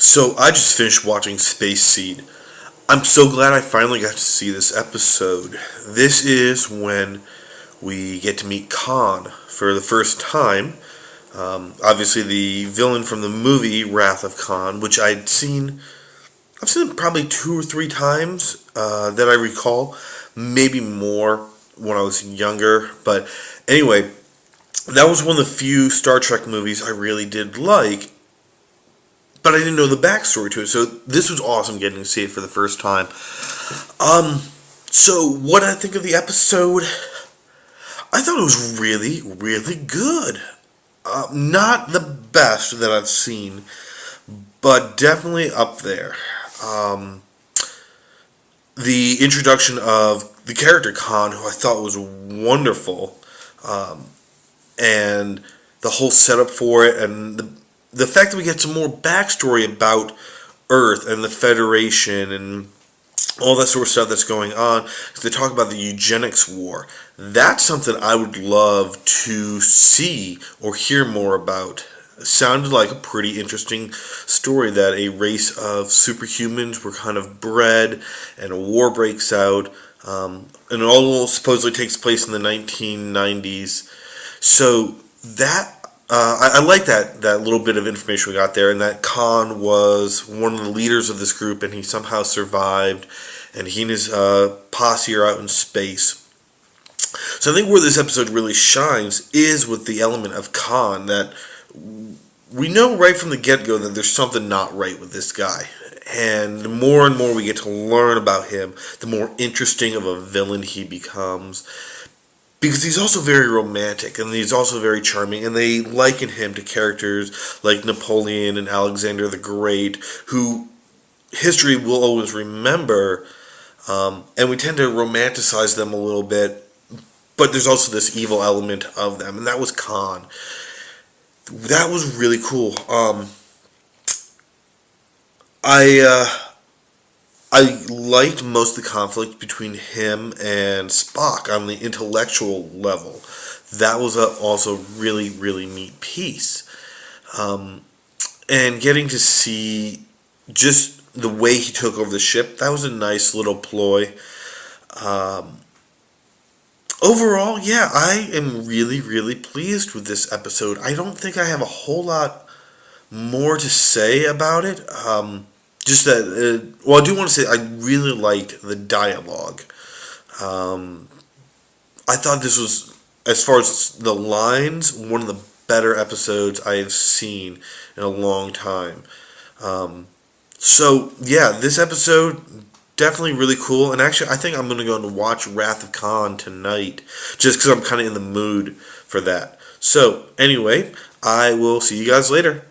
So I just finished watching Space Seed. I'm so glad I finally got to see this episode. This is when we get to meet Khan for the first time. Obviously, the villain from the movie Wrath of Khan, which I've seen it probably 2 or 3 times that I recall, maybe more when I was younger. But anyway, that was one of the few Star Trek movies I really did like, but I didn't know the backstory to it, so this was awesome getting to see it for the first time. So what did I think of the episode? I thought it was really, really good. Not the best that I've seen, but definitely up there. The introduction of the character Khan, who I thought was wonderful, and the whole setup for it, and the fact that we get some more backstory about Earth and the Federation and all that sort of stuff that's going on. Because they talk about the eugenics war. That's something I would love to see or hear more about. It sounded like a pretty interesting story that a race of superhumans were kind of bred and a war breaks out. And it all supposedly takes place in the 1990s. So that I like that little bit of information we got there, and that Khan was one of the leaders of this group, and he somehow survived, and he and his posse are out in space. So I think where this episode really shines is with the element of Khan, that we know right from the get-go that there's something not right with this guy. And the more and more we get to learn about him, the more interesting of a villain he becomes. Because he's also very romantic, and he's also very charming, and they liken him to characters like Napoleon and Alexander the Great, who history will always remember, and we tend to romanticize them a little bit, but there's also this evil element of them, and that was Khan. That was really cool. I liked most of the conflict between him and Spock on the intellectual level. That was also really, really neat piece. And getting to see just the way he took over the ship, that was a nice little ploy. Overall, yeah, I am really, really pleased with this episode. I don't think I have a whole lot more to say about it. Just that, I do want to say I really liked the dialogue. I thought this was, as far as the lines, one of the better episodes I have seen in a long time. So, yeah, this episode, definitely really cool. And actually, I think I'm going to go and watch Wrath of Khan tonight, just because I'm kind of in the mood for that. So, anyway, I will see you guys later.